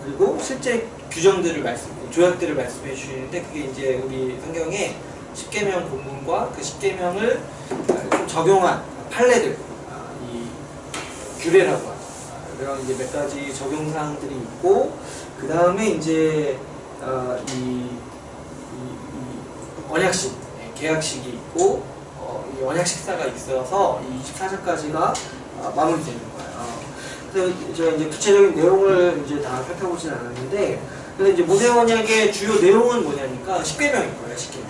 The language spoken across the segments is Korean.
그리고 실제 규정들을 조약들을 말씀해 주시는데, 그게 이제 우리 성경에 십계명 본문과 그 십계명을 좀 적용한 판례들, 이 규례라고 하는 그런 이제 몇 가지 적용 사항들이 있고, 그 다음에 이제 이 언약식, 계약식이 있고, 이 언약식사가 있어서 이 24장까지가 마무리되는 거예요. 그래서 제가 이제 구체적인 내용을 이제 다 살펴보진 않았는데, 근데 이제 모세 언약의 주요 내용은 뭐냐니까 십계명인 거예요, 십계명.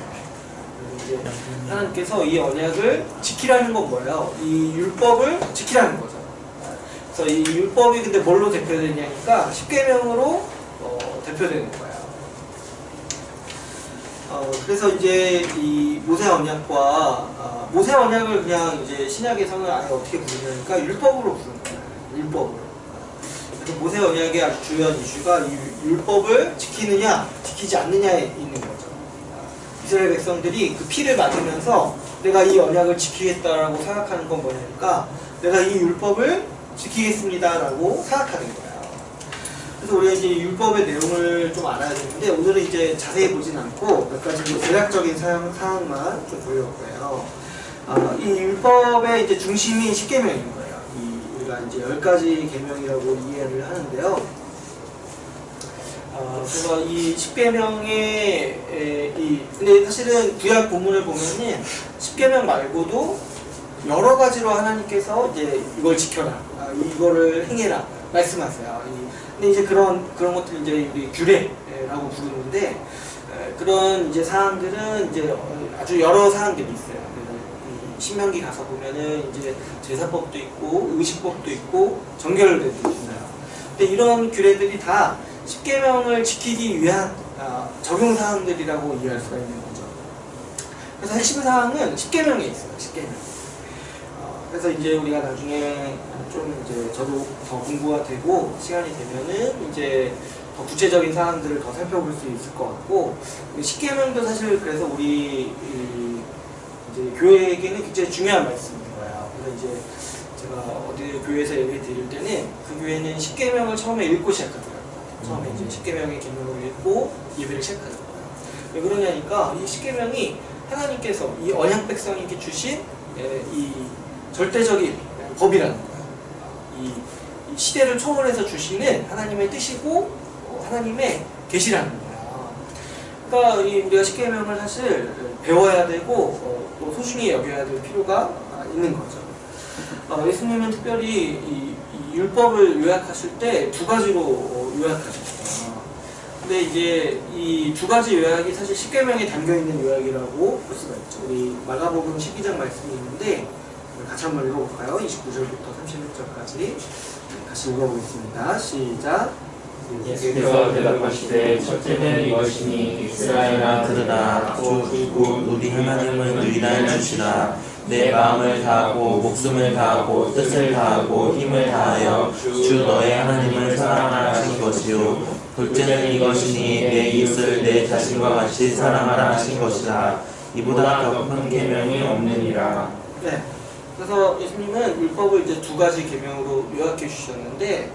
이제 하나님께서 이 언약을 지키라는 건 뭐예요? 이 율법을 지키라는 거죠. 그래서 이 율법이 근데 뭘로 대표되냐니까 십계명으로 대표되는 거예요. 그래서 이제 이 모세 언약과 모세 언약을 그냥 이제 신약에서는 아예 어떻게 부르냐니까 율법으로 부르는 거예요. 율법으로. 그래서 모세 언약의 아주 중요한 이슈가 이 율법을 지키느냐, 지키지 않느냐에 있는 거죠. 이스라엘 백성들이 그 피를 맞으면서 내가 이 언약을 지키겠다라고 생각하는 건 뭐냐니까 내가 이 율법을 지키겠습니다라고 생각하는 거예요. 그래서 우리가 이제 율법의 내용을 좀 알아야 되는데, 오늘은 이제 자세히 보진 않고 몇 가지 대략적인 사항만 좀 보려고 해요. 이 율법의 이제 중심이 십계명인 거예요. 우리가 이제 10가지 계명이라고 이해를 하는데요. 그래서 이 십계명의 근데 사실은 구약 본문을 보면은 십계명 말고도 여러 가지로 하나님께서 이제 이걸 지켜라, 이거를 행해라 말씀하세요. 근데 이제 그런 것들 이제 우리 규례라고 부르는데, 그런 이제 사항들은 이제 아주 여러 사항들이 있어요. 신명기 가서 보면은 이제 제사법도 있고 의식법도 있고 정결례도 있어요. 근데 이런 규례들이 다 십계명을 지키기 위한 적용 사항들이라고 이해할 수가 있는 거죠. 그래서 핵심 사항은 십계명에 있어요. 십계명. 그래서 이제 우리가 나중에 좀 이제 저도 더 공부가 되고 시간이 되면은 이제 더 구체적인 사항들을 더 살펴볼 수 있을 것 같고, 십계명도 사실 그래서 우리 이제 교회에게는 굉장히 중요한 말씀인 거예요. 그래서 이제 제가 어디 교회에서 얘기 드릴 때는 그 교회는 십계명을 처음에 읽고 시작하더라고요. 처음에 이제 십계명의 계명을 읽고 예배를 시작하더라고요. 왜 그러냐니까 이 십계명이 하나님께서 이 언약 백성에게 주신 이 절대적인 법이라는 거예요. 이 시대를 초월해서 주시는 하나님의 뜻이고 하나님의 계시라는 거예요. 그러니까 우리가 십계명을 사실 배워야 되고 또 소중히 여겨야 될 필요가 있는 거죠. 예수님은 특별히 이 율법을 요약하실 때 두 가지로 요약하셨어요. 근데 이제 이 두 가지 요약이 사실 십계명에 담겨 있는 요약이라고 볼 수가 있죠. 우리 마가복음 12장 말씀이 있는데 같이 한번 읽어볼까요? 29절부터 31절까지 같이 읽어보겠습니다. 시작. 예수께서 대답하시되 첫째는 이것이니 이스라엘아 들으라. 곧 우리 하나님은 유일한 주시라. 내 마음을 다하고 목숨을 다하고 뜻을 다하고 힘을 다하여 주 너의 하나님을 사랑하라 하신 것이요. 둘째는 이것이니 내 이웃을 내 자신과 같이 사랑하라 하신 것이라. 이보다 더 큰 계명이 없느니라. 네. 그래서 예수님은 율법을 이제 두 가지 계명으로 요약해 주셨는데,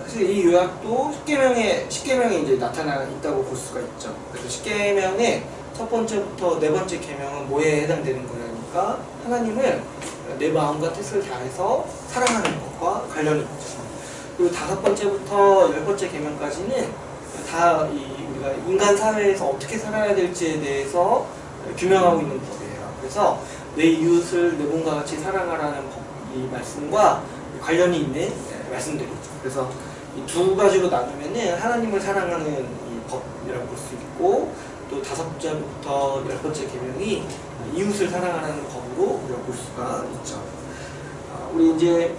사실 이 요약도 십계명에 이제 나타나 있다고 볼 수가 있죠. 그래서 십계명의 첫 번째부터 네 번째 계명은 뭐에 해당되는 거냐니까 하나님을 내 마음과 뜻을 다해서 사랑하는 것과 관련이 있죠. 그리고 다섯 번째부터 열 번째 계명까지는 다 우리가 인간 사회에서 어떻게 살아야 될지에 대해서 규명하고 있는 법이에요. 그래서 내 이웃을 내 몸과 같이 사랑하라는 이 말씀과 관련이 있는 말씀들이죠. 그래서 이 두 가지로 나누면은 하나님을 사랑하는 이 법이라고 볼 수 있고, 또 다섯 번째부터 열 번째 계명이 이웃을 사랑하라는 법으로 우리가 볼 수가 있죠. 우리 이제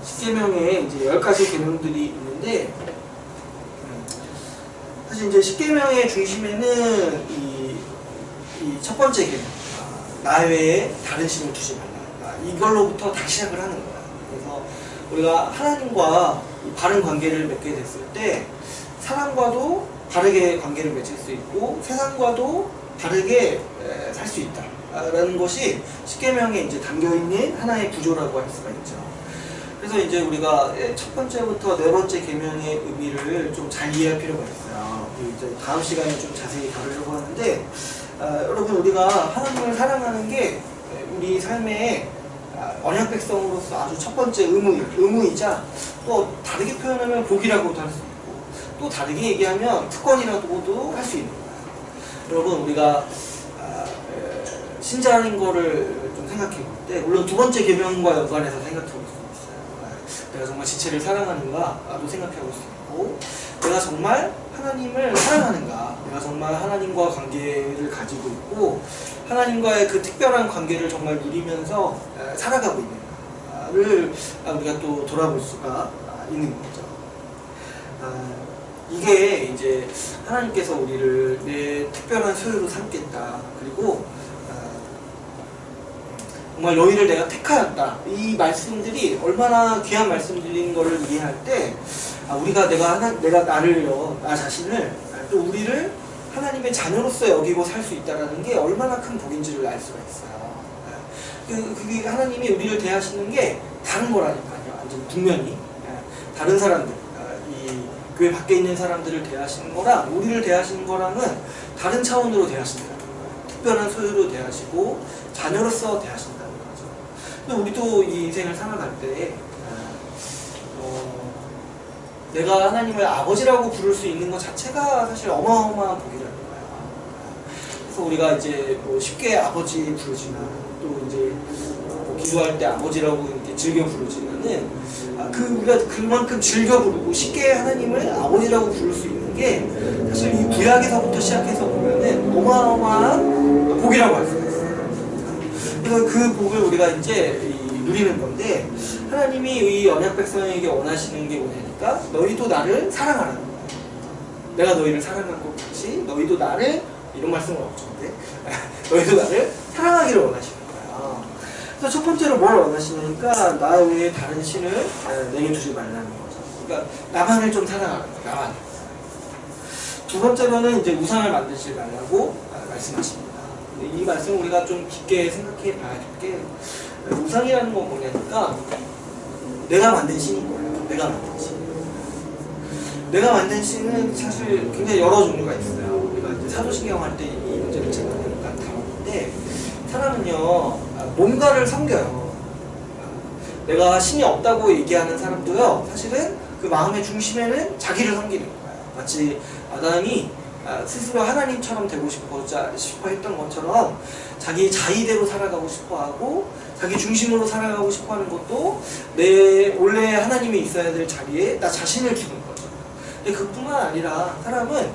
십계명에 이제 10가지 계명들이 있는데, 사실 이제 십계명의 중심에는 이 첫 번째 계명, 나 외에 다른 신을 두지 말라. 이걸로부터 다 시작을 하는 거야. 그래서 우리가 하나님과 바른 관계를 맺게 됐을 때 사람과도 다르게 관계를 맺을 수 있고 세상과도 다르게 살 수 있다라는 것이 십계명에 이제 담겨 있는 하나의 구조라고 할 수가 있죠. 그래서 이제 우리가 첫 번째부터 네 번째 계명의 의미를 좀 잘 이해할 필요가 있어요. 이제 다음 시간에 좀 자세히 다루려고 하는데, 여러분 우리가 하나님을 사랑하는 게 우리 삶의 언약 백성으로서 아주 첫 번째 의무이자, 또 다르게 표현하면 복이라고도 할 수 있고, 또 다르게 얘기하면 특권이라고도 할 수 있는 거예요. 여러분 우리가 신자인 거를 좀 생각해 볼 때, 물론 두 번째 계명과 연관해서 생각해 볼 수 있어요. 내가 정말 지체를 사랑하는가도 생각해 볼 수 있고, 내가 정말 하나님을 사랑하는가, 내가 정말 하나님과 관계를 가지고 있고 하나님과의 그 특별한 관계를 정말 누리면서 살아가고 있는가를 우리가 또 돌아볼 수가 있는 거죠. 이게 이제 하나님께서 우리를 내 특별한 소유로 삼겠다, 그리고 정말 너희를 내가 택하였다, 이 말씀들이 얼마나 귀한 말씀들인 것을 이해할 때, 우리가 내가 나를요, 나 자신을, 또 우리를 하나님의 자녀로서 여기고 살 수 있다는 게 얼마나 큰 복인지를 알 수가 있어요. 그게 하나님이 우리를 대하시는 게 다른 거라니까요. 완전 분명히 다른 사람들, 이 교회 밖에 있는 사람들을 대하시는 거랑 우리를 대하시는 거랑은 다른 차원으로 대하신다는 거예요. 특별한 소유로 대하시고 자녀로서 대하신다는 거죠. 근데 우리도 이 인생을 살아갈 때 내가 하나님을 아버지라고 부를 수 있는 것 자체가 사실 어마어마한 복이라는 거예요. 그래서 우리가 이제 뭐 쉽게 아버지 부르지만, 또 이제 기도할 때 아버지라고 이렇게 즐겨 부르지만은, 우리가 그만큼 즐겨 부르고 쉽게 하나님을 아버지라고 부를 수 있는 게 사실 이 구약에서부터 시작해서 보면은 어마어마한 복이라고 할 수가 있어요. 그래서 그 복을 우리가 이제 누리는 건데, 하나님이 이 언약 백성에게 원하시는 게 뭐냐니까, 너희도 나를 사랑하라는 거예요. 내가 너희를 사랑한 것 같이 너희도 나를, 이런 말씀은 없죠. 근데 너희도 나를 사랑하기를 원하시는 거예요. 그래서 첫 번째로 뭘 원하시냐니까, 나 외에 다른 신을 내게 두지 말라는 거죠. 그러니까 나만을 좀 사랑하는 거예요. 나만. 두 번째로는 이제 우상을 만들지 말라고 말씀하십니다. 이 말씀 우리가 좀 깊게 생각해 봐야 될 게, 우상이라는 건 뭐냐니까 내가 만든 신인 거예요. 내가 만든 신. 내가 만든 신은 사실 굉장히 여러 종류가 있어요. 우리가 이제 사도신경 할 때 이 문제를 잠깐 다뤘는데, 사람은요 뭔가를 섬겨요. 내가 신이 없다고 얘기하는 사람도요, 사실은 그 마음의 중심에는 자기를 섬기는 거예요. 마치 아담이 스스로 하나님처럼 되고 싶어 했던 것처럼 자기 자의대로 살아가고 싶어하고 자기 중심으로 살아가고 싶어하는 것도 내 원래 하나님이 있어야 될 자리에 나 자신을 두는 거죠. 근데 그뿐만 아니라 사람은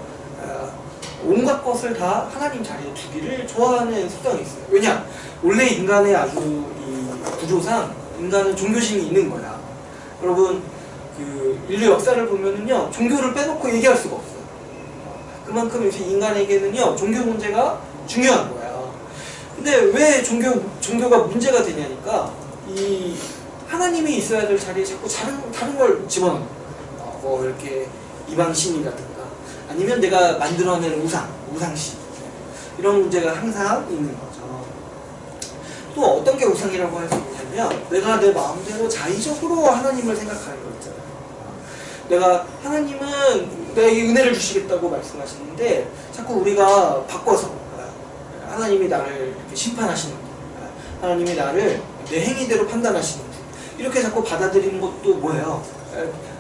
온갖 것을 다 하나님 자리에 두기를 좋아하는 습성이 있어요. 왜냐? 원래 인간의 아주 이 구조상 인간은 종교심이 있는 거야. 여러분 그 인류 역사를 보면은요, 종교를 빼놓고 얘기할 수가 없어요. 그만큼 이제 인간에게는요 종교 문제가 중요한 거예요. 근데 왜 종교가 문제가 되냐니까, 이 하나님이 있어야 될 자리에 자꾸 다른 걸 집어넣는 거예요. 뭐 이렇게 이방신이라든가 아니면 내가 만들어낸 우상신, 이런 문제가 항상 있는 거죠. 또 어떤 게 우상이라고 할 수 있냐면, 내가 내 마음대로 자의적으로 하나님을 생각하는 거 있잖아요. 내가 하나님은 내게 은혜를 주시겠다고 말씀하시는데 자꾸 우리가 바꿔서 하나님이 나를 이렇게 심판하시는 분, 하나님이 나를 내 행위대로 판단하시는 분, 이렇게 자꾸 받아들이는 것도 뭐예요?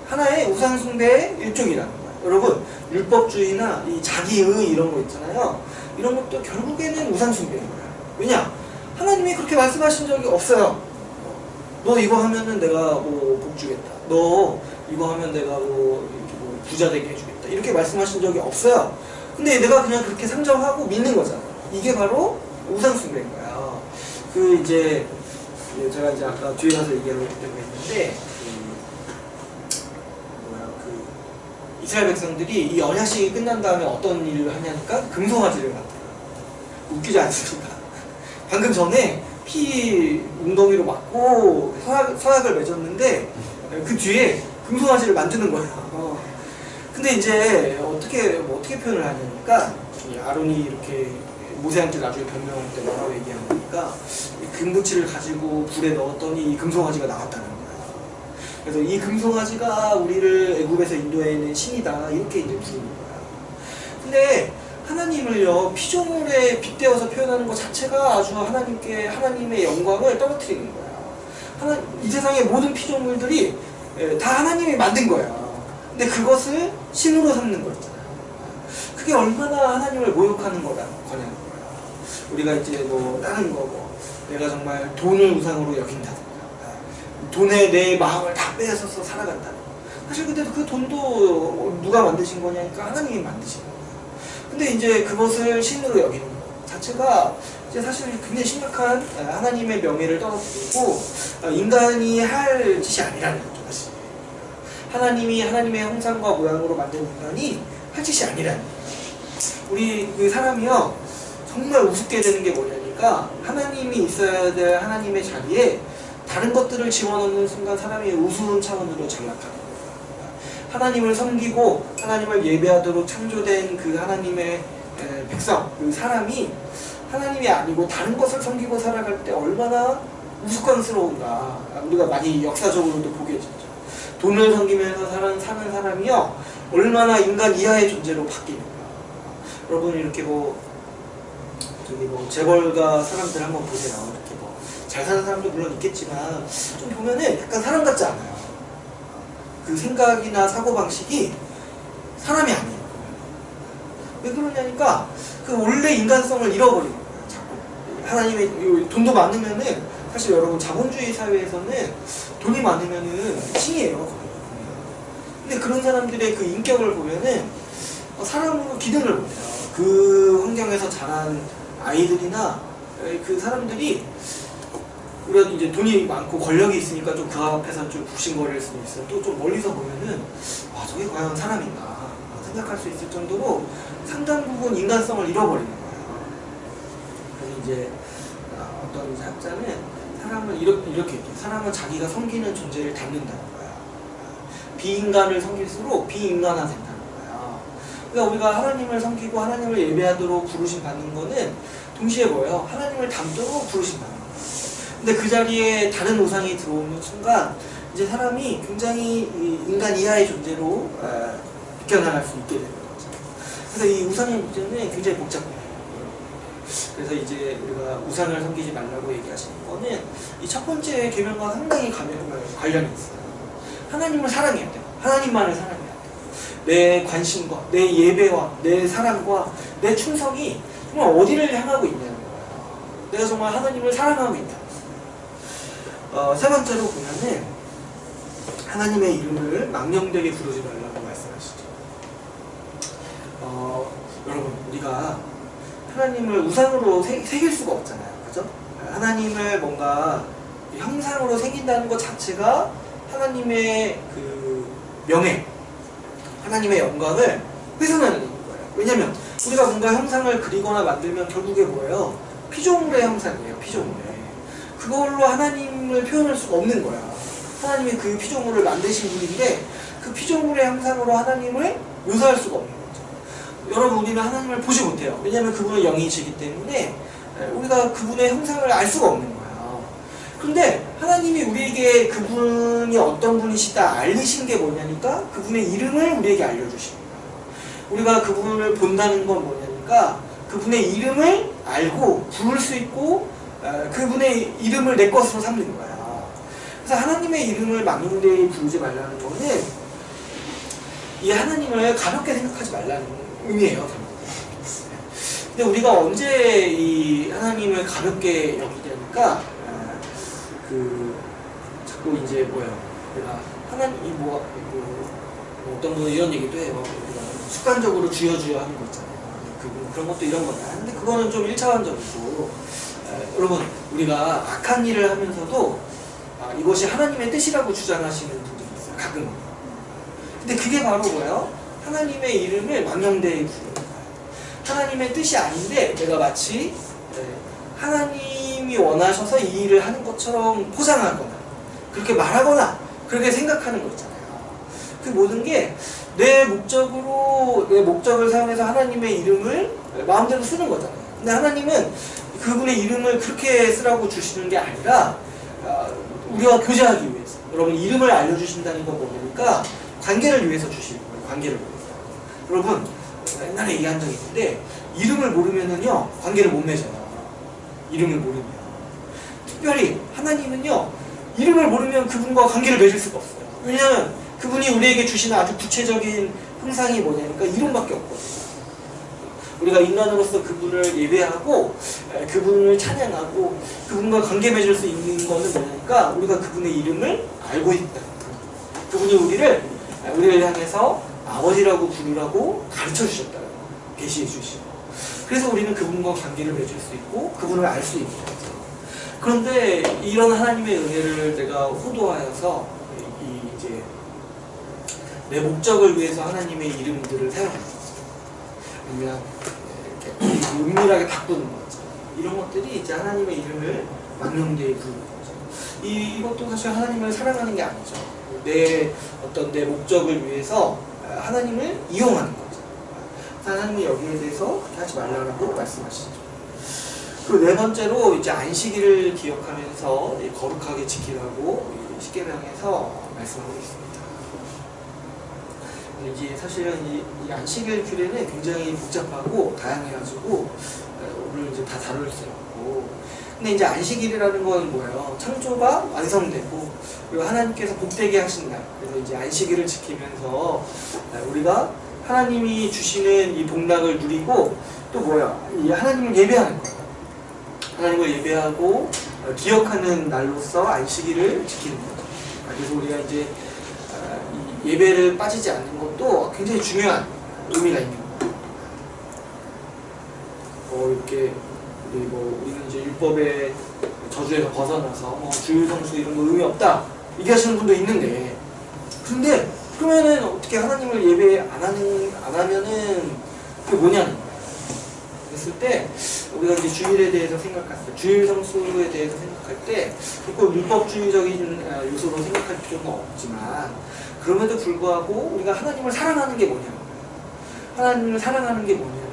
하나의 우상숭배의 일종이라는 거예요. 여러분 율법주의나 이 자기의 이런 거 있잖아요. 이런 것도 결국에는 우상숭배인 거예요. 왜냐? 하나님이 그렇게 말씀하신 적이 없어요. 너 이거 하면은 내가 뭐 복 주겠다, 너 이거 하면 내가 뭐 부자 되게 해주겠다, 이렇게 말씀하신 적이 없어요. 근데 내가 그냥 그렇게 상정하고 믿는 거잖아요. 이게 바로 우상숭배인 거야. 그 이제 제가 이제 아까 뒤에 가서 얘기하려고 했는데, 이스라엘 백성들이 이 언약식이 끝난 다음에 어떤 일을 하냐니까 금송아지를 만들어요. 웃기지 않습니까? 방금 전에 피 웅덩이로 맞고 서약을 맺었는데 그 뒤에 금송아지를 만드는 거예요. 근데 이제 어떻게 표현을 하냐니까, 아론이 이렇게 모세한테 나중에 변명할 때 뭐라고 얘기하니까 금붙이를 가지고 불에 넣었더니 이 금송아지가 나왔다는 거야. 그래서 이 금송아지가 우리를 애굽에서 인도해낸 신이다 이렇게 이제 부르는 거야. 근데 하나님을요 피조물에 빗대어서 표현하는 것 자체가 아주 하나님의 영광을 떨어뜨리는 거야. 이 세상의 모든 피조물들이 다 하나님이 만든 거야. 근데 그것을 신으로 삼는 거였잖아. 그게 얼마나 하나님을 모욕하는 거냐는 거야. 우리가 이제 뭐 다른 거고 내가 정말 돈을 우상으로 여긴다든가 돈에 내 마음을 다 빼앗아서 살아간다. 사실 근데 그 돈도 누가 만드신 거냐니까 하나님이 만드신 거야. 근데 이제 그것을 신으로 여기는 것 자체가 이제 사실 굉장히 심각한 하나님의 명예를 떨어뜨리고 인간이 할 짓이 아니라는 거죠. 사실 하나님이 하나님의 형상과 모양으로 만든 인간이 할 짓이 아니라는 거예요. 우리 그 사람이요 정말 우습게 되는 게 뭐냐니까 하나님이 있어야 될 하나님의 자리에 다른 것들을 집어넣는 순간 사람이 우스운 차원으로 전락하는 거예요. 하나님을 섬기고 하나님을 예배하도록 창조된 그 하나님의 백성, 그 사람이 하나님이 아니고 다른 것을 섬기고 살아갈 때 얼마나 우스꽝스러운가 우리가 많이 역사적으로도 보게 되죠. 돈을 섬기면서 사는 사람이요 얼마나 인간 이하의 존재로 바뀌는가. 여러분 이렇게 저기 재벌가 사람들 한번 보세요. 이렇게 잘 사는 사람도 물론 있겠지만 좀 보면은 약간 사람 같지 않아요. 그 생각이나 사고방식이 사람이 아니에요. 왜 그러냐니까 그 원래 인간성을 잃어버리는 거예요. 자꾸 하나님의 돈도 많으면은 사실 여러분 자본주의 사회에서는 돈이 많으면은 신이에요. 거의. 근데 그런 사람들의 그 인격을 보면은 사람으로 기능을 못해요. 그 환경에서 자란 아이들이나 그 사람들이 우리가 이제 돈이 많고 권력이 있으니까 좀 그 앞에서 좀 굽신거릴 수도 있어요. 또 좀 멀리서 보면은 와 저게 과연 사람인가 생각할 수 있을 정도로 상당 부분 인간성을 잃어버리는 거예요. 그래서 이제 어떤 학자는 사람을 이렇게 얘기해요. 사람은 자기가 섬기는 존재를 닮는다는 거야. 비인간을 섬길수록 비인간화된다는 거야. 그러니까 우리가 하나님을 섬기고 하나님을 예배하도록 부르심 받는 거는 동시에 뭐예요? 하나님을 닮도록 부르심 받는 거예요. 근데 그 자리에 다른 우상이 들어오는 순간 이제 사람이 굉장히 인간 이하의 존재로 비껴나갈 수 있게 되는 거죠. 그래서 이 우상의 문제는 굉장히 복잡해요. 그래서 이제 우리가 우상을 섬기지 말라고 얘기하시는 거는 이 첫 번째 계명과 상당히 관련이 있어요. 하나님을 사랑해야 돼요. 하나님만을 사랑해야 돼요. 내 관심과 내 예배와 내 사랑과 내 충성이 정말 어디를 향하고 있냐는 거예요. 내가 정말 하나님을 사랑하고 있다. 세 번째로 보면은 하나님의 이름을 망령되게 부르지 말라고 말씀하시죠. 여러분 우리가 하나님을 우상으로 새길 수가 없잖아요. 그죠? 하나님을 뭔가 형상으로 새긴다는 것 자체가 하나님의 그 명예, 하나님의 영광을 훼손하는 거예요. 왜냐면 우리가 뭔가 형상을 그리거나 만들면 결국에 뭐예요? 피조물의 형상이에요. 피조물의. 그걸로 하나님을 표현할 수가 없는 거야. 하나님이 그 피조물을 만드신 분인데 그 피조물의 형상으로 하나님을 묘사할 수가 없는 거죠. 여러분 우리는 하나님을 보지 못해요. 왜냐하면 그분은 영이시기 때문에 우리가 그분의 형상을 알 수가 없는 거예요. 그런데 하나님이 우리에게 그분이 어떤 분이시다 알리신 게 뭐냐니까 그분의 이름을 우리에게 알려주신 거예요. 우리가 그분을 본다는 건 뭐냐니까 그분의 이름을 알고 부를 수 있고 그분의 이름을 내 것으로 삼는 거야. 그래서 하나님의 이름을 망령되이 부르지 말라는 거는 이 하나님을 가볍게 생각하지 말라는 의미예요. 근데 우리가 언제 이 하나님을 가볍게 여기냐니까 자꾸 이제 내가 하나님 어떤 분은 이런 얘기도 해요. 우리가 습관적으로 주여 하는 거 있잖아요. 그런 것도 이런 거다. 근데 그거는 좀 1차원적이고 여러분 우리가 악한 일을 하면서도 이것이 하나님의 뜻이라고 주장하시는 분들이 있어요. 가끔은. 근데 그게 바로 뭐예요? 하나님의 이름을 망령되이 부르는 거예요. 하나님의 뜻이 아닌데 내가 마치 하나님이 원하셔서 이 일을 하는 것처럼 포장하거나 그렇게 말하거나 그렇게 생각하는 거 있잖아요. 그 모든 게 내 목적을 사용해서 하나님의 이름을 마음대로 쓰는 거잖아요. 근데 하나님은 그분의 이름을 그렇게 쓰라고 주시는 게 아니라 우리가 교제하기 위해서. 여러분 이름을 알려주신다는 건 뭡니까? 관계를 위해서 주시는 거예요. 관계를 위해서. 여러분 옛날에 얘기한 적이 있는데 이름을 모르면은요 관계를 못 맺어요. 이름을 모르면. 특별히 하나님은요 이름을 모르면 그분과 관계를 맺을 수가 없어요. 왜냐하면 그분이 우리에게 주시는 아주 구체적인 형상이 뭐냐니까 이름밖에 없거든요. 우리가 인간으로서 그분을 예배하고 그분을 찬양하고 그분과 관계 맺을 수 있는 것은 뭐냐니까 우리가 그분의 이름을 알고 있다. 그분이 우리를 향해서 아버지라고 부르라고 가르쳐 주셨다. 계시해 주시고. 그래서 우리는 그분과 관계를 맺을 수 있고 그분을 알 수 있는 거죠. 그런데 이런 하나님의 은혜를 내가 호도하여서 이제 내 목적을 위해서 하나님의 이름들을 사용하는 거죠. 아니면 이렇게 은밀하게 바꾸는 거죠. 이런 것들이 이제 하나님의 이름을 망령되이 부르는 거죠. 이것도 사실 하나님을 사랑하는 게 아니죠. 내 목적을 위해서 하나님을 이용하는 거죠. 하나님은 여기에 대해서 그렇게 하지 말라고 말씀하시죠. 그리고 네 번째로 이제 안식일을 기억하면서 거룩하게 지키라고 십계명에서 말씀하고 있습니다. 이게 사실은 이 안식일 규례는 굉장히 복잡하고 다양해가지고 오늘 이제 다 다룰 수 없고, 근데 이제 안식일이라는 건 뭐예요? 창조가 완성되고 그리고 하나님께서 복되게 하신 날. 그래서 이제 안식일을 지키면서 우리가 하나님이 주시는 이 복락을 누리고 또 뭐야? 이 하나님을 예배하는 거예요. 하나님을 예배하고 기억하는 날로서 안식일을 지키는 거죠. 그래서 우리가 이제 이 예배를 빠지지 않는 것도 굉장히 중요한 의미가 있는 거예요. 이렇게 우리는 이제 율법의 저주에서 벗어나서 주일성수 이런 거 의미 없다 얘기하시는 분도 있는데, 근데 그러면은 어떻게 하나님을 예배 안 하면은 그게 뭐냐는 거예요. 그랬을 때 우리가 이제 주일에 대해서 생각할 때, 주일 성수에 대해서 생각할 때 꼭 율법주의적인 요소로 생각할 필요는 없지만, 그럼에도 불구하고 우리가 하나님을 사랑하는 게 뭐냐는 거예요. 하나님을 사랑하는 게 뭐냐는 거예요.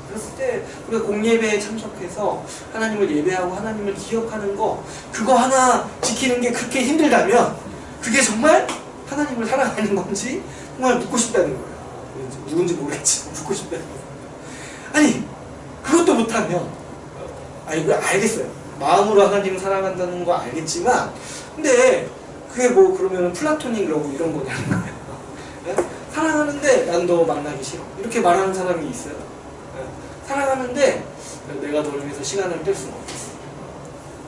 그랬을 때 우리가 공예배에 참석해서 하나님을 예배하고 하나님을 기억하는 거, 그거 하나 지키는 게 그렇게 힘들다면 그게 정말 하나님을 사랑하는 건지 정말 묻고 싶다는 거예요. 누군지 모르겠지만 묻고 싶다는 거예요. 아니 그것도 못하면 이거 알겠어요. 마음으로 하나님을 사랑한다는 거 알겠지만, 근데 그게 그러면 플라토닉 러브 이런 거냐는 거예요. 네? 사랑하는데 난 너 만나기 싫어 이렇게 말하는 사람이 있어요. 네? 사랑하는데 내가 너를 위해서 시간을 뺄 수는 없겠어.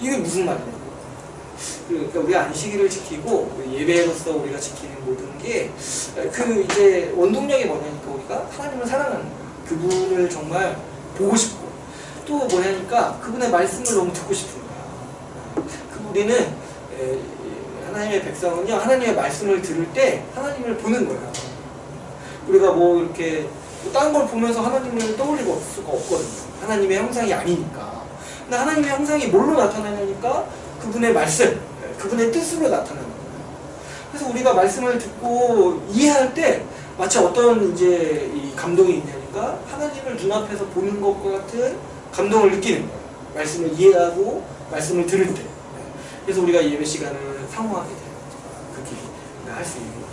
이게 무슨 말이냐고. 그러니까 우리가 안식일을 지키고 예배로서 우리가 지키는 모든 게 이제 원동력이 뭐냐니까 우리가 하나님을 사랑하는 거예요. 그분을 정말 보고 싶고, 또 뭐냐니까 그분의 말씀을 너무 듣고 싶은 거야. 우리는 하나님의 백성은요, 하나님의 말씀을 들을 때 하나님을 보는 거예요. 우리가 이렇게 다른 걸 보면서 하나님을 떠올리고 수가 없거든요. 하나님의 형상이 아니니까. 근데 하나님의 형상이 뭘로 나타나냐니까 그분의 말씀, 그분의 뜻으로 나타나는 거예요. 그래서 우리가 말씀을 듣고 이해할 때 마치 어떤 이제 이 감동이 있냐니까 하나님을 눈앞에서 보는 것과 같은 감동을 느끼는 거예요. 말씀을 이해하고 말씀을 들을 때. 그래서 우리가 예배 시간을 사모하게 돼요. 그렇게 할 수 있는 거죠.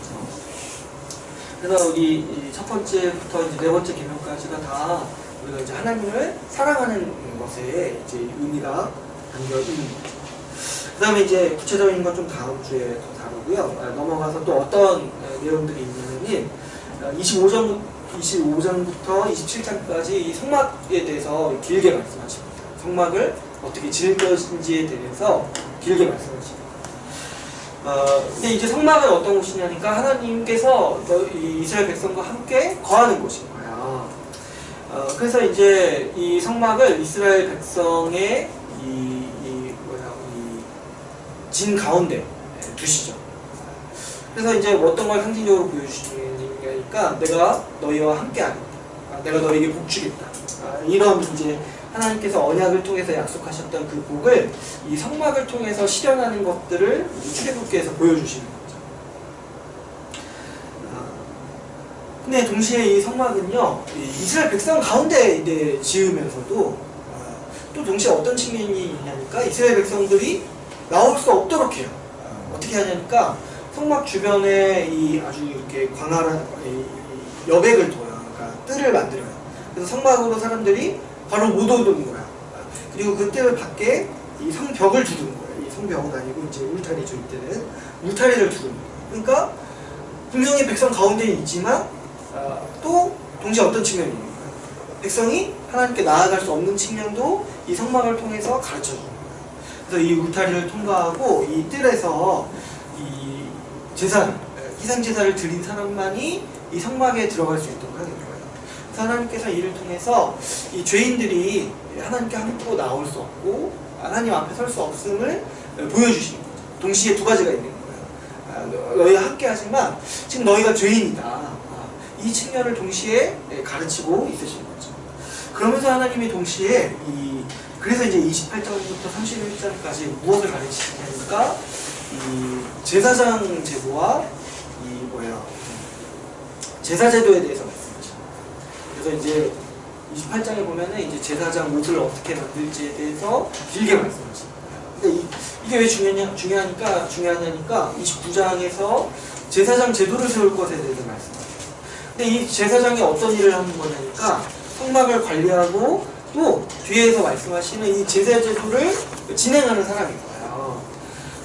그래서 우리 첫 번째부터 이제 네 번째 계명까지가 다 우리가 이제 하나님을 사랑하는 것에 이제 의미가 담겨 있는 거죠. 그 다음에 이제 구체적인 건 좀 다음 주에 더 다루고요. 넘어가서 또 어떤 내용들이 있냐면은 25장부터 27장까지 이 성막에 대해서 길게 말씀하십니다. 성막을 어떻게 지을 것인지에 대해서 길게 말씀하십니다. 근데 이제 성막은 어떤 곳이냐니까 하나님께서 이 이스라엘 백성과 함께 거하는 곳인 거야. 그래서 이제 이 성막을 이스라엘 백성의 진 가운데 두시죠. 그래서 이제 어떤 걸 상징적으로 보여주시니까 내가 너희와 함께 하겠다. 내가 너희에게 복 주겠다. 이런 이제 하나님께서 언약을 통해서 약속하셨던 그 복을 이 성막을 통해서 실현하는 것들을 출애굽기에서 보여주시는 거죠. 근데 동시에 이 성막은요, 이스라엘 백성 가운데 이제 지으면서도 또 동시에 어떤 측면이 있냐니까 이스라엘 백성들이 나올 수 없도록 해요. 어떻게 하냐니까 성막 주변에 이 아주 이렇게 광활한 이 여백을 둬요. 그러니까 뜰을 만들어요. 그래서 성막으로 사람들이 바로 못 오는 거야. 그리고 그 뜰 밖에 이 성벽을 두는 거예요. 이 성벽은 아니고 이제 울타리죠. 이때는 울타리를 두는 거예요. 그러니까 분명히 백성 가운데 있지만 또 동시에 어떤 측면이 있는 거예요. 백성이 하나님께 나아갈 수 없는 측면도 이 성막을 통해서 가르쳐주는 거예요. 그래서 이 울타리를 통과하고 이 뜰에서 이 제사를, 희생제사를 드린 사람만이 이 성막에 들어갈 수 있도록 하는 거예요. 그래서 하나님께서 이를 통해서 이 죄인들이 하나님께 함부로 나올 수 없고 하나님 앞에 설 수 없음을 보여주시는 거죠. 동시에 두 가지가 있는 거예요. 너희가 함께 하지만 지금 너희가 죄인이다. 이 측면을 동시에 가르치고 있으시는 거죠. 그러면서 하나님이 동시에 그래서 이제 28장부터 31장까지 무엇을 가르치시냐니까 이 제사장 제도와 제사 제도에 대해서 말씀하시죠. 그래서 이제 28장에 보면은 이제 제사장 옷을 어떻게 만들지에 대해서 길게 말씀하십니다. 근데 이게 왜 중요하냐니까 29장에서 제사장 제도를 세울 것에 대해서 말씀하십니다. 근데 이 제사장이 어떤 일을 하는 거냐니까 성막을 관리하고 또 뒤에서 말씀하시는 이 제사 제도를 진행하는 사람인 거예요.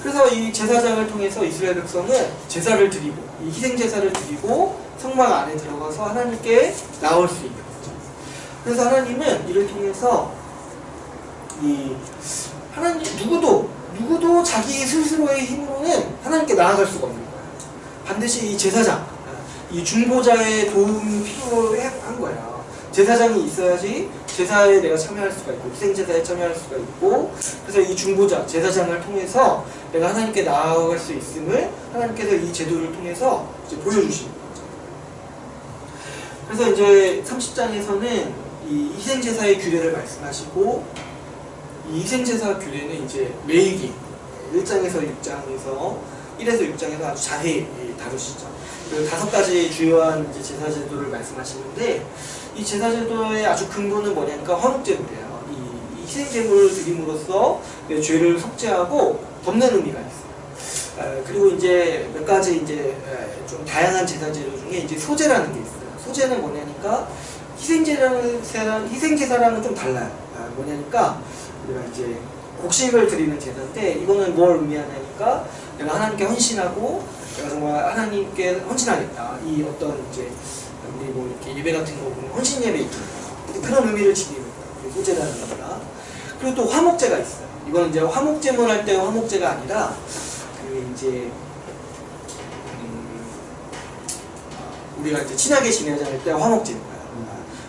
그래서 이 제사장을 통해서 이스라엘 백성은 제사를 드리고 이 희생 제사를 드리고 성막 안에 들어가서 하나님께 나올 수 있는 거죠. 그래서 하나님은 이를 통해서 하나님 누구도 자기 스스로의 힘으로는 하나님께 나아갈 수가 없는 거예요. 반드시 이 제사장, 이 중보자의 도움이 필요한 거예요. 제사장이 있어야지 제사에 내가 참여할 수가 있고 희생제사에 참여할 수가 있고 그래서 이 중보자, 제사장을 통해서 내가 하나님께 나아갈 수 있음을 하나님께서 이 제도를 통해서 이제 보여주시는 거죠. 그래서 이제 30장에서는 이 희생제사의 규례를 말씀하시고 이 희생제사 규례는 이제 레위기 1장에서 6장에서 1에서 6장에서 아주 자세히 다루시죠. 그 5가지 주요한 이제 제사 제도를 말씀하시는데 이 제사 제도의 아주 근본은 뭐냐니까 화목제물이에요. 이 희생제물을 드림으로써 내 죄를 속죄하고 덮는 의미가 있어요. 그리고 이제 몇 가지 이제 좀 다양한 제사 제도 중에 이제 소제라는 게 있어요. 소제는 뭐냐니까 희생제사랑은 좀 달라요. 뭐냐니까 우리가 이제 곡식을 드리는 제사인데 이거는 뭘 의미하냐니까 내가 하나님께 헌신하고 내가 정말 하나님께 헌신하겠다. 이 어떤 이제 우리 뭐 이렇게 예배 같은 거 보면 헌신 예배 있잖아요. 그런 의미를 지니는 거예요. 소제라는 겁니다. 그리고 또 화목제가 있어요. 이거는 이제 화목제물 할 때 화목제가 아니라 그 이제 우리가 이제 친하게 지내자 할 때 화목제인 거예요.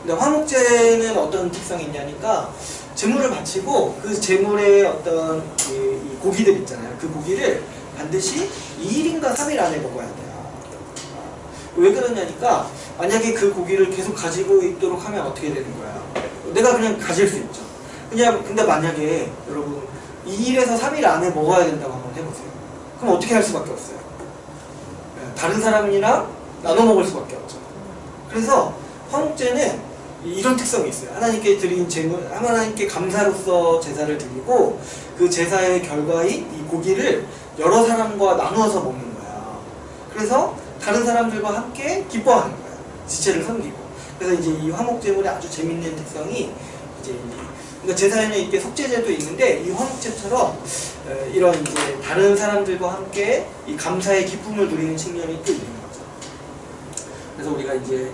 근데 화목제는 어떤 특성이 있냐니까 제물을 바치고 그 제물의 어떤 이 고기들 있잖아요. 그 고기를 반드시 2일인가 3일 안에 먹어야 돼요. 왜 그러냐니까 만약에 그 고기를 계속 가지고 있도록 하면 어떻게 되는 거야? 내가 그냥 가질 수 있죠. 근데 만약에 여러분 2일에서 3일 안에 먹어야 된다고 한번 해보세요. 그럼 어떻게 할 수밖에 없어요? 다른 사람이랑 나눠 먹을 수밖에 없죠. 그래서 화목제는 이런 특성이 있어요. 하나님께 드린 제물, 하나님께 감사로서 제사를 드리고 그 제사의 결과인 이 고기를 여러 사람과 나누어서 먹는 거야. 그래서 다른 사람들과 함께 기뻐하는 거야. 지체를 섬기고. 그래서 이제 이 화목제물의 아주 재밌는 특성이 이제 그러니까 제사에는 이렇게 속죄제도 있는데 이 화목제처럼 이런 이제 다른 사람들과 함께 이 감사의 기쁨을 누리는 측면이 또 있는 거죠. 그래서 우리가 이제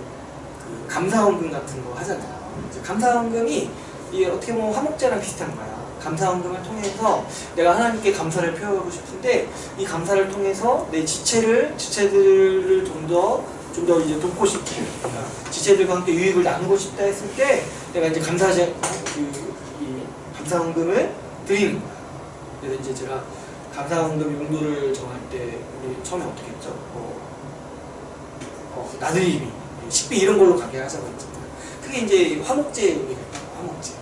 그 감사헌금 같은 거 하잖아요. 이제 감사헌금이 이 어떻게 보면 화목제랑 비슷한 거야. 감사헌금을 통해서 내가 하나님께 감사를 표하고 싶은데 이 감사를 통해서 내 지체들을 좀 더 이제 돕고 싶고 그러니까 지체들과 함께 유익을 나누고 싶다 했을 때 내가 이제 감사헌금을 드리는 거야. 그래서 이제 제가 감사헌금 용도를 정할 때 우리 처음에 어떻게 했죠? 나들이비, 식비 이런 걸로 가게 하자고 했잖아요. 그게 이제 화목제의 의미가 있다. 화목제.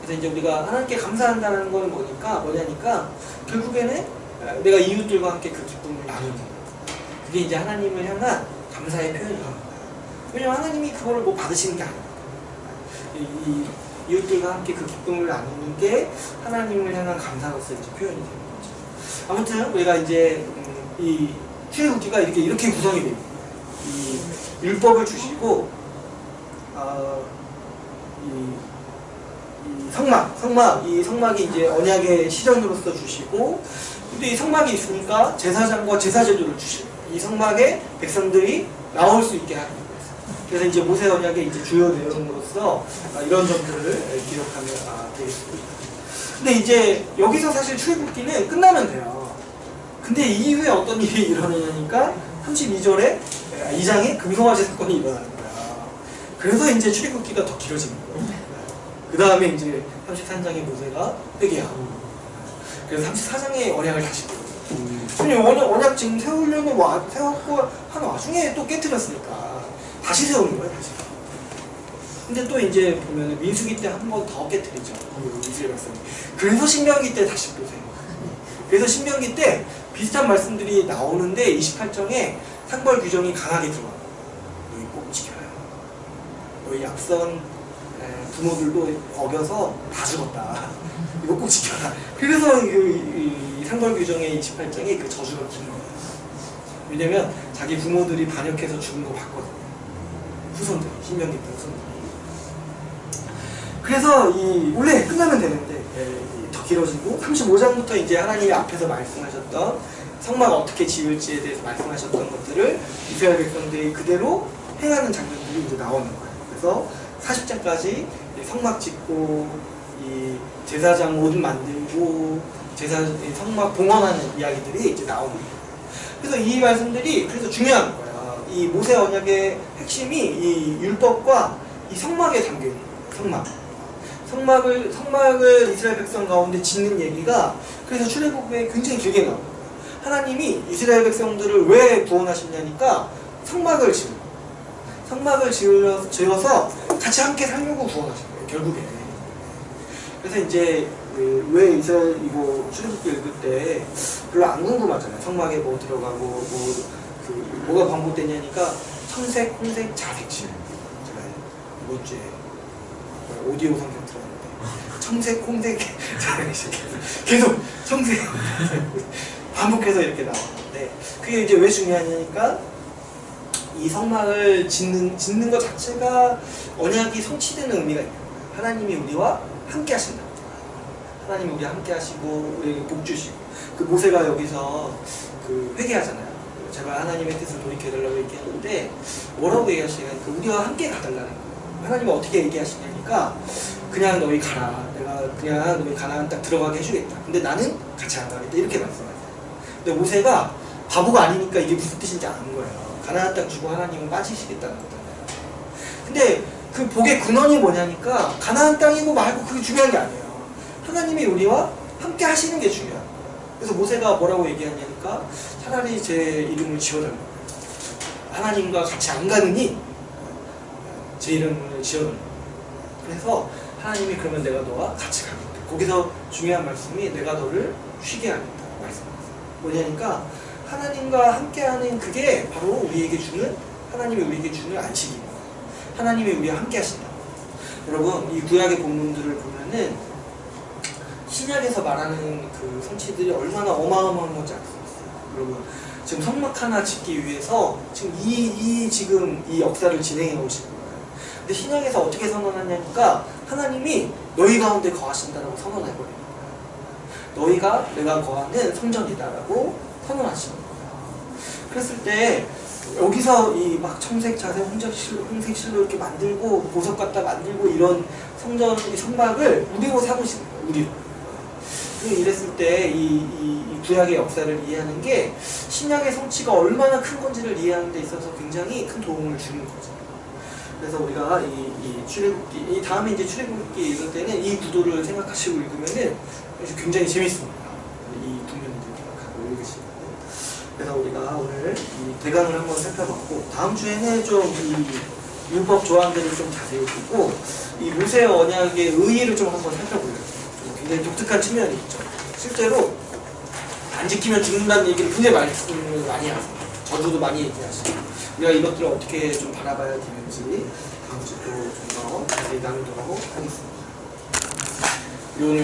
그래서 이제 우리가 하나님께 감사한다는 건 뭐냐니까 결국에는 내가 이웃들과 함께 그 기쁨을 나누는 거예요. 그게 이제 하나님을 향한 감사의 표현이 되는 거예요. 왜냐면 하나님이 그거를 뭐 받으시는 게 아니에요. 이 이웃들과 함께 그 기쁨을 나누는 게 하나님을 향한 감사로서 이제 표현이 되는 거죠. 아무튼 우리가 이제 이 출애굽기가 이렇게 구성이 됩니다. 이 율법을 주시고 이 성막이 이제 언약의 시전으로서 주시고, 근데 이 성막이 있으니까 제사장과 제사제도를 주시고, 이 성막에 백성들이 나올 수 있게 하는 거예요. 그래서 이제 모세 언약의 이제 주요 내용으로서 이런 점들을 기록하면 되겠습니다. 근데 이제 여기서 사실 출애굽기는 끝나면 돼요. 근데 이후에 어떤 일이 일어나냐니까 32절에 2장에 금송아지 사건이 일어나는 거야. 그래서 이제 출애굽기가 더 길어지는 거예요. 그 다음에 이제 33장에 모세가 회개하고, 그래서 34장에 언약을 다시 언약 지금 세우려고 세웠고 한 와중에 또 깨트렸으니까 다시 세우는 거예요, 다시. 근데 또 이제 보면 민수기 때 한 번 더 깨트리죠, 이스라엘 백성이. 그래서 신명기 때 다시 또 세요. 그래서 신명기 때 비슷한 말씀들이 나오는데 28장에 상벌 규정이 강하게 들어와요. 너희 꼭 지켜요. 너희 앞선 부모들도 어겨서 다 죽었다. 이거 꼭 지켜라. 그래서 이 상벌 규정의 28장에 그 저주가 긴 거예요. 왜냐면 자기 부모들이 반역해서 죽은 거 봤거든요. 후손들, 신명기 때 후손들. 그래서 원래 끝나면 되는데 더 길어지고, 35장부터 이제 하나님이 앞에서 말씀하셨던 성막 어떻게 지을지에 대해서 말씀하셨던 것들을 이스라엘 백성들이 그대로 행하는 장면들이 이제 나오는 거예요. 그래서 40장까지 성막 짓고, 이 제사장 옷 만들고, 성막 봉헌하는 이야기들이 이제 나오는 거예요. 그래서 이 말씀들이 그래서 중요한 거예요. 이 모세 언약의 핵심이 이 율법과 이 성막에 담겨 있는 거예요. 성막을 이스라엘 백성 가운데 짓는 얘기가 그래서 출애굽기에 굉장히 길게 나와요. 하나님이 이스라엘 백성들을 왜 구원하시냐니까 성막을 지어서 같이 함께 살려고 구원하신 거예요, 결국에. 그래서 이제 왜 이스라엘 이거 출애굽기 읽을 때 별로 안 궁금하잖아요. 성막에 뭐 들어가고 뭐가 반복되냐니까 청색, 홍색, 자색칠. 제가 이번 주에 오디오 성경 들었는데 청색, 홍색, 자색칠 계속 청색 반복해서 이렇게 나왔는데, 그게 이제 왜 중요하냐니까 이 성막을 짓는 것 자체가 언약이 성취되는 의미가 있는 거예요. 하나님이 우리와 함께 하신다. 하나님이 우리와 함께 하시고 우리에게 복 주시고, 그 모세가 여기서 회개하잖아요. 제발 하나님의 뜻을 돌이켜달라고 얘기하는데 뭐라고 얘기하시냐니까 우리와 함께 가달라는 거예요. 하나님은 어떻게 얘기하시냐니까 그냥 너희 가라. 내가 그냥 너희 가나안 딱 들어가게 해주겠다. 근데 나는 같이 안 가겠다. 이렇게 말씀하세요. 근데 모세가 바보가 아니니까 이게 무슨 뜻인지 아는 거예요. 가나안 땅 주고 하나님은 빠지시겠다는 거잖아요. 근데 그 복의 근원이 뭐냐니까 가나안 땅이고 말고 그게 중요한 게 아니에요. 하나님이 우리와 함께 하시는 게 중요해요. 그래서 모세가 뭐라고 얘기하냐니까 차라리 제 이름을 지어달라고. 하나님과 같이 안 가느니 제 이름을 지어달라고. 그래서 하나님이 그러면 내가 너와 같이 가겠다. 거기서 중요한 말씀이 내가 너를 쉬게 하겠다 말씀하세요. 뭐냐니까 하나님과 함께하는 그게 바로 하나님이 우리에게 주는 안식입니다. 하나님이 우리와 함께 하신다. 여러분, 이 구약의 본문들을 보면은 신약에서 말하는 그 성취들이 얼마나 어마어마한 건지 알 수 있어요. 여러분, 지금 성막 하나 짓기 위해서 지금 이 역사를 진행해 오신 거예요. 근데 신약에서 어떻게 선언하냐니까 하나님이 너희 가운데 거하신다라고 선언해버리는 거예요. 너희가 내가 거하는 성전이다라고 선언하시는 거예요. 그랬을 때 여기서 이 막 청색, 자색, 홍색 실로 이렇게 만들고 보석 갖다 만들고 이런 성막을 우리로 삼으시는 거예요. 우리로. 이랬을 때 이 구약의 역사를 이해하는 게 신약의 성취가 얼마나 큰 건지를 이해하는 데 있어서 굉장히 큰 도움을 주는 거죠. 그래서 우리가 이 출애굽기, 다음에 이제 출애굽기 읽을 때는 이 구도를 생각하시고 읽으면은 굉장히 재밌습니다. 이 두 면들을 생각하고 읽으시고. 그래서 우리가 오늘 이 대강을 한번 살펴봤고, 다음 주에는 좀 이 율법 조항들을 좀 자세히 보고, 이 모세 언약의 의의를 좀 한번 살펴보려고. 굉장히 독특한 측면이 있죠. 실제로 안 지키면 죽는다는 얘기를 굉장히 많이 하세요. 저주도 많이 얘기하시고, 우리가 이것들을 어떻게 좀 바라봐야 되는지 다음 주에 또 좀 더 자세히 나누도록 하겠습니다. 오늘